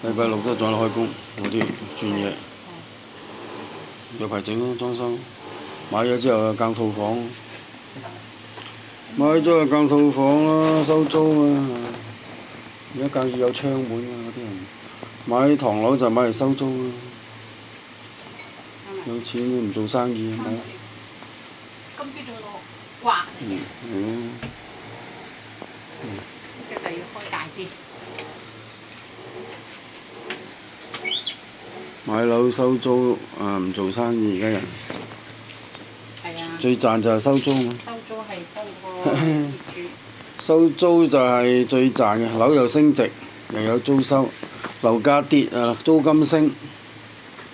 禮拜六都仲喺度開工，嗰啲轉嘢，有排整咯裝修。買咗之後又間套房，買咗就間套房啦，收租啊！而家間要有窗門啊，嗰啲人買唐樓就買嚟收租啊！有錢唔做生意冇。今朝早到刮。呢個就要開大啲。買樓收租啊，唔做生意而家人。係啊。最賺就係收租嘛。收租係幫個業主。收租就係最賺嘅，樓又升值，又有租收，樓價跌啊，租金升，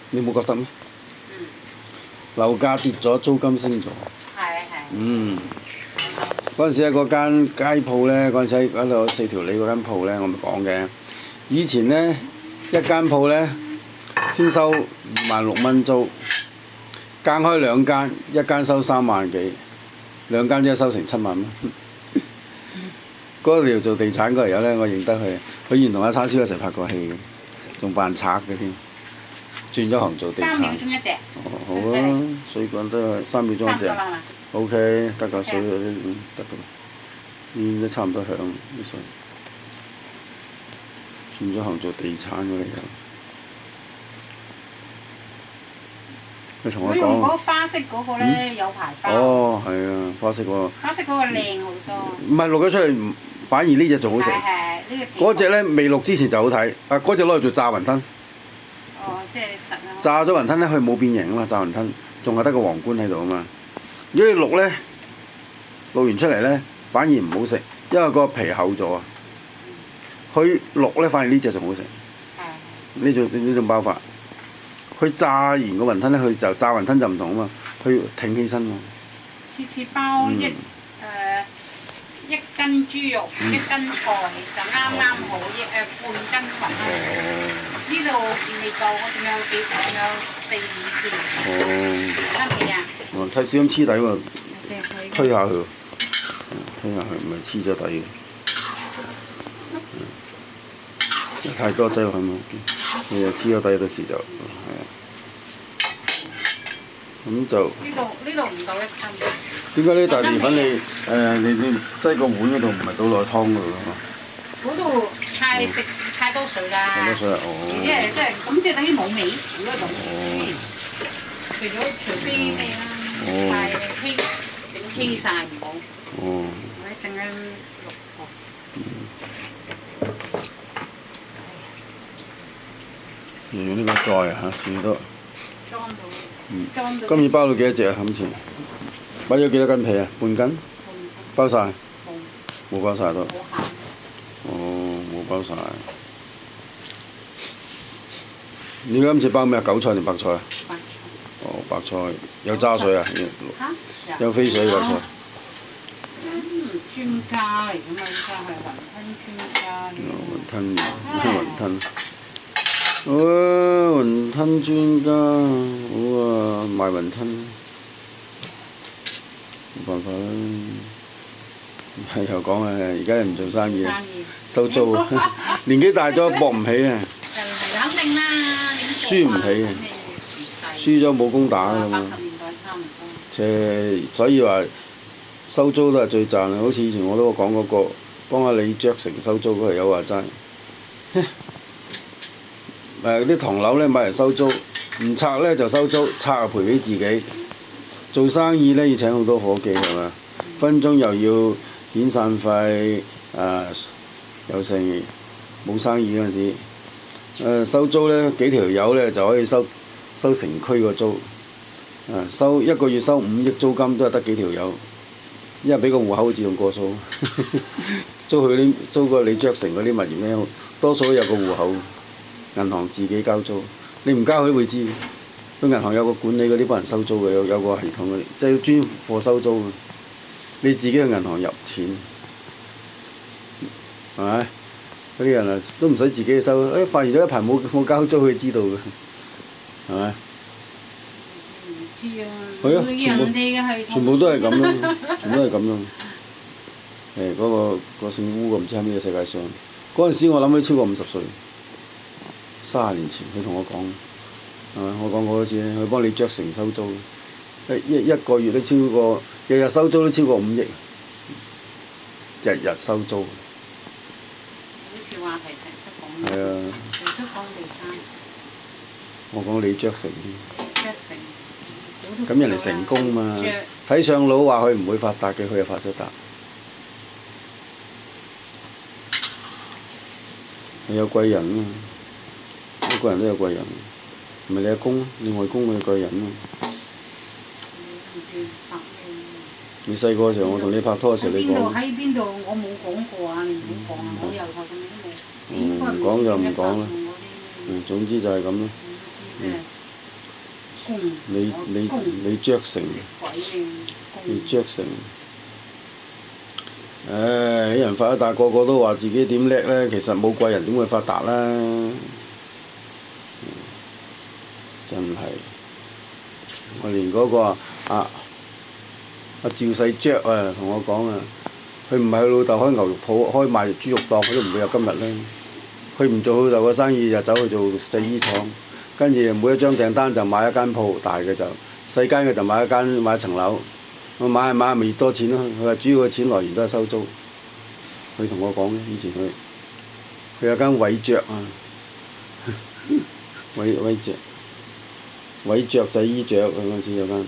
你冇覺得咩？樓價跌咗，租金升咗。係。嗰陣時喺嗰間街鋪呢，嗰陣時喺嗰度4條里嗰間鋪呢，我咪講嘅。以前呢，一間鋪呢，先收26,000租，間開兩間，一間收3萬幾，兩間即係收成7萬蚊。嗰條做地產嗰條友呢，我認得佢，佢以前同阿叉燒一齊拍過戲嘅，仲扮賊嘅添。轉咗行做地產。3秒鐘一隻。好啊，水滾都係3秒鐘一隻。O.K. 得㗎，水嗰啲得㗎啦，呢都差唔多響啲水。轉咗行做地產嗰啲人，你同我講。嗰個花式嗰個呢，有排包。哦，係啊，花式嗰個。花式嗰個靚好多。唔係錄咗出嚟，反而呢隻仲好食。係嗰隻呢未錄之前就好睇，啊嗰隻攞嚟做炸雲吞。哦，即係實啊。炸咗雲吞呢，佢冇變形啊嘛，炸雲吞仲係得個皇冠喺度啊嘛。如果你錄呢，錄完出嚟呢，反而唔好食，因為個皮厚咗啊。佢錄呢，反而呢隻仲好食。呢種包法，佢炸完個雲吞呢，佢就炸雲吞就唔同啊嘛，佢挺起身喎。次包一斤豬肉，1斤菜就啱啱好半斤雲吞。呢度未夠，我仲有4-5片。得未啊？睇少咁黐底喎，推下佢，推下佢，唔係黐咗底嘅。太多劑落去冇，你又黐咗底到時就係啊。咁就。呢度唔夠1斤。點解呢大麵粉你擠個碗嗰度唔係倒落去湯嗰度咯？嗰度太多水啦。太多水啊！哦。咁即係等於冇味，如果咁。除非咩啦？太稀晒唔好。哦。或者整緊6個。用呢個載啊嚇，至多。裝到。今日包到幾多隻啊？今次買咗幾多斤皮啊？半斤？包晒？冇包晒都。哦，冇包晒。你今次包咩啊？韭菜定白菜啊？白菜。哦，白菜有揸水啊？有飛水白菜。專家嚟㗎嘛，依家係雲吞專家。雲吞，雲吞。好啊，雲吞專家，好啊，賣雲吞，冇辦法啦。係又講啊，而家人唔做生意，收租，年紀大咗搏唔起啊。肯定啦，輸唔起啊，輸咗冇工打㗎嘛。80年代差唔多。所以話收租都係最賺啊！好似以前我都講嗰個幫阿李爵成收租嗰條友話齋。啲唐樓呢買嚟收租，唔拆呢就收租，拆就賠俾自己。做生意呢要請好多伙計係嘛，分鐘又要遣散費，有成冇生意嗰陣時，收租呢幾條友呢就可以收城區個租，收一個月收5億租金都係得幾條友，因為俾個戶口自動過數，租個李爵成嗰啲物業呢，多數都有個戶口。銀行自己交租，你唔交佢都會知。佢銀行有個管理嗰啲幫人收租嘅，有個系統嘅，即係專貨收租嘅。你自己去銀行入錢，係咪？嗰啲人啊都唔使自己去收，發現咗一排冇交租，佢知道嘅，係咪？唔知啊。係啊，全部都係咁樣，全部都係咁樣。嗰個姓烏嘅唔知喺咩世界上。嗰陣時我諗都超過50歲。30年前佢同我講，係咪？我講過多次，佢幫李爵成收租，一個月都超過，日日收租都超過5億，日日收租。好似話題成日都講。係啊。成日都講地產。我講李爵成。李爵成。咁人哋成功嘛，睇相佬話佢唔會發達嘅，佢又發咗達。佢有貴人啊，一個人都有貴人，唔係你阿公，你外公佢貴人啊。你細個嘅時候，我同你拍拖嘅時候，你講。喺邊度？我冇講過啊！你唔好講啊！我由頭到尾都冇。唔講就唔講啦。總之就係咁咯。你爵成，你爵成。啲人發咗達，個個都話自己點叻咧，其實冇貴人點會發達啦？真係，我連嗰個阿趙世爵啊，同我講啊，佢唔係佢老豆開牛肉鋪，開賣豬肉檔，佢都唔會有今日啦。佢唔做佢老豆嘅生意，就走去做製衣廠，跟住每一張訂單就買一間鋪，大嘅就細間嘅就買一層樓。我買咪越多錢咯。佢話主要嘅錢來源都係收租。佢同我講嘅，以前佢有間偉爵啊，偉爵製衣著，佢嗰陣時有間，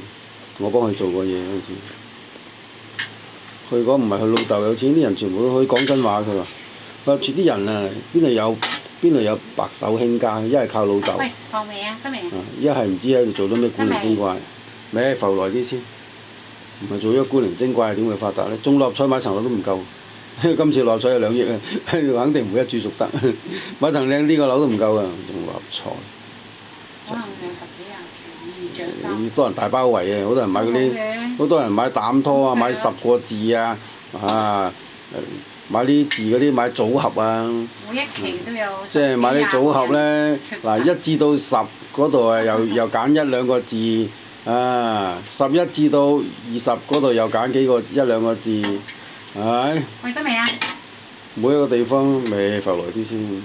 我幫佢做過嘢嗰陣時。佢講唔係佢老豆有錢，啲人全部都可以講真話。佢話住啲人啊，邊度有白手興家？一係靠老豆。喂，放未啊？得未啊？一係唔知喺度做到咩古靈精怪，咪浮來啲先。唔係做咗古靈精怪，點會發達呢？中六合彩買層樓都唔夠，今次六合彩有2億啊，肯定唔會一注熟得。買層靚啲個樓都唔夠啊，中六合彩。可能有10幾20注，2獎3。多人大包圍啊！好多人買嗰啲，好多人買膽拖啊，買10個字啊，買啲字嗰啲買組合啊。每一期都有。即係買啲組合呢，嗱1至到10嗰度啊，又揀1、2個字。11至到20嗰度又揀1、2個字，係。喂，得未啊？每一個地方咪浮來啲先，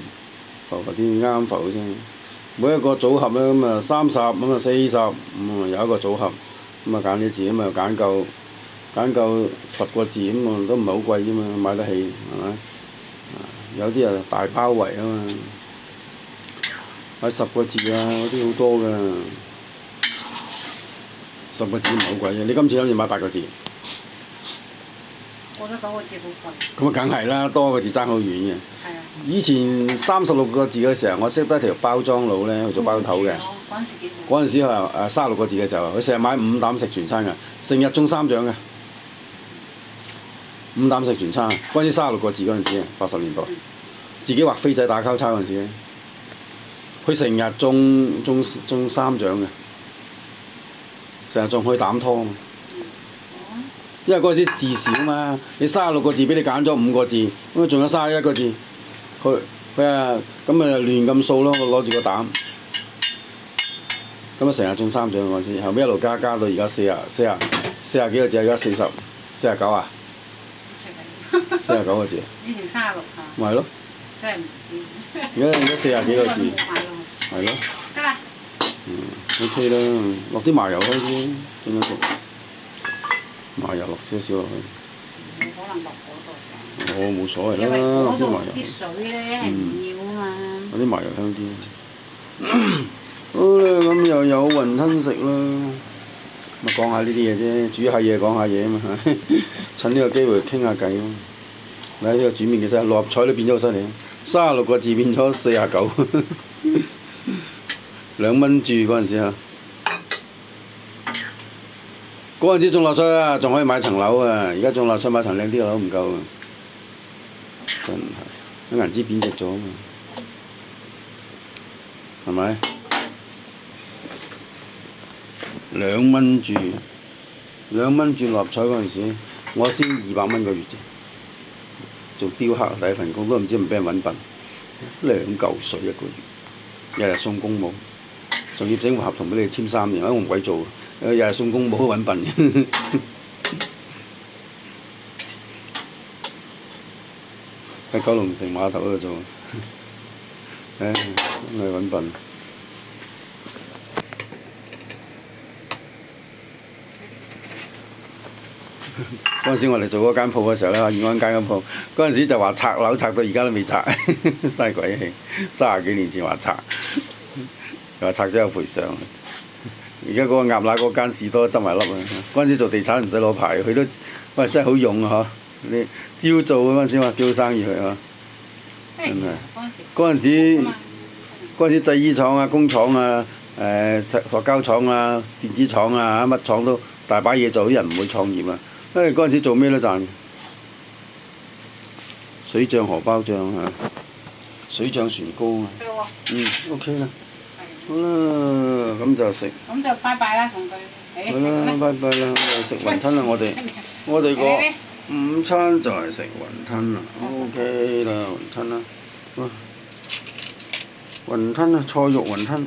浮來啲啱浮先。每一個組合咧咁啊30，咁啊40，咁啊有一個組合，咁啊揀啲字，咁啊揀夠10個字，咁啊都唔係好貴啫嘛，買得起係咪？有啲啊大包圍啊嘛，買10個字啊嗰啲好多㗎。10個字唔係好貴啫，你今次諗住買8個字？我覺得9個字好貴。咁啊，梗係啦，多個字爭好遠嘅。係啊。以前36個字嘅時候，我識得條包裝佬呢，去做包頭嘅。嗰陣時幾好。嗰陣時係36個字嘅時候，佢成日買5膽食全餐嘅，成日中3獎嘅。5膽食全餐，嗰陣時36個字嗰陣時啊，80年代，自己畫飛仔打交叉嗰陣時咧，佢成日中3獎嘅。成日仲可以膽拖嘛，因為嗰陣時字少嘛，你36個字俾你揀咗5個字，咁啊仲有31個字，佢啊咁啊亂咁掃咯，我攞住個膽，咁啊成日中3獎嗰陣時，後尾一路加到而家40幾個字，而家49啊，49個字。以前36啊。咪係咯。真係唔知。而家40幾個字。係咯。得啦。OK 啦，落啲麻油開啲，整一個麻油落少少落去。冇可能落嗰度㗎。冇所謂啦，因為嗰度落啲麻油。啲水咧唔要啊嘛。落啲麻油香啲。好啦，咁又有雲吞食啦。咪講下呢啲嘢啫，煮下嘢講下嘢啊嘛嚇。趁呢個機會傾下偈咯。睇呢個煮麵幾犀利，六合彩都變咗好犀利，36個字變咗49。2蚊注嗰陣時啊，嗰陣時中六合彩啊，仲可以買層樓啊！而家中六合彩買層靚啲嘅樓唔夠啊！真係，啲銀紙貶值咗啊嘛，係咪？2蚊注，2蚊注六合彩嗰陣時，我先200蚊個月啫，做雕刻第一份工都唔知唔俾人揾笨，2嚿水一個月，日日送公務。仲要整個合同俾你簽3年，我唔鬼做，日日送公務揾笨。喺九龍城碼頭嗰度做，唉，真係揾笨。嗰陣時我哋做嗰間鋪嘅時候咧，義安街間鋪，嗰陣時就話拆樓拆到而家都未拆，嘥鬼氣！30幾年前話拆，又話拆咗有賠償。而家嗰個鴨乸嗰間士多執埋笠啊！嗰陣時做地產唔使攞牌，佢都喂真係好勇啊！嗬，你朝做嗰陣時話叫生意佢啊，真係。嗰陣時製衣廠啊、工廠啊、塑膠廠啊、電子廠啊，乜廠都大把嘢做，啲人唔會創業啊。因為嗰陣時做咩都賺，水漲荷包漲啊，水漲船高啊。OK 啦。好啦，咁就食。咁就拜拜啦，同佢。好啦，拜拜啦，咁就食雲吞啦，我哋個午餐就係食雲吞啦，OK 啦，雲吞啦，雲吞啊，菜肉雲吞。